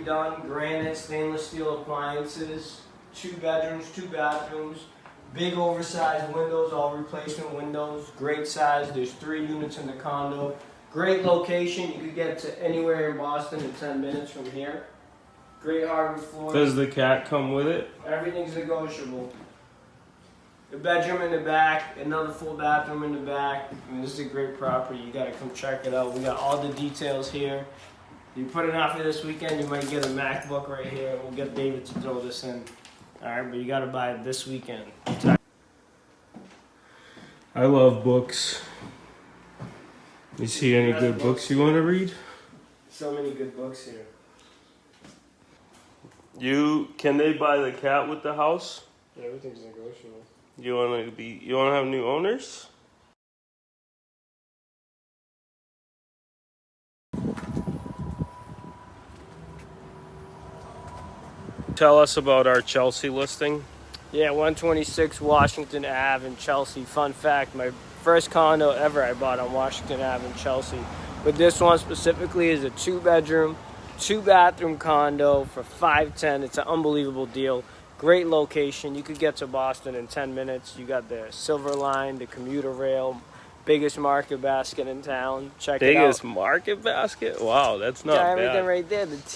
redone, granite, stainless steel appliances, 2 bedrooms, 2 bathrooms, big oversized windows, all replacement windows, great size. There's 3 units in the condo. Great location. You could get to anywhere in Boston in 10 minutes from here. Great hardwood floor. Does the cat come with it? Everything's negotiable. A bedroom in the back, another full bathroom in the back. I mean, this is a great property. You gotta come check it out. We got all the details here. You put it out for this weekend, you might get a MacBook right here. We'll get David to throw this in. Alright, but you gotta buy it this weekend. I love books. You see any good books you want to read? So many good books here. Can they buy the cat with the house? Yeah, everything's negotiable. You want to have new owners? Tell us about our Chelsea listing. Yeah, 126 Washington Ave in Chelsea. Fun fact, my first condo ever I bought on Washington Ave in Chelsea. But this one specifically is a 2-bedroom, 2-bathroom condo for $510. It's an unbelievable deal. Great location. You could get to Boston in 10 minutes. You got the Silver Line, the commuter rail, biggest market basket in town. Check it out. Biggest market basket? Wow, that's not got bad. everything right there. The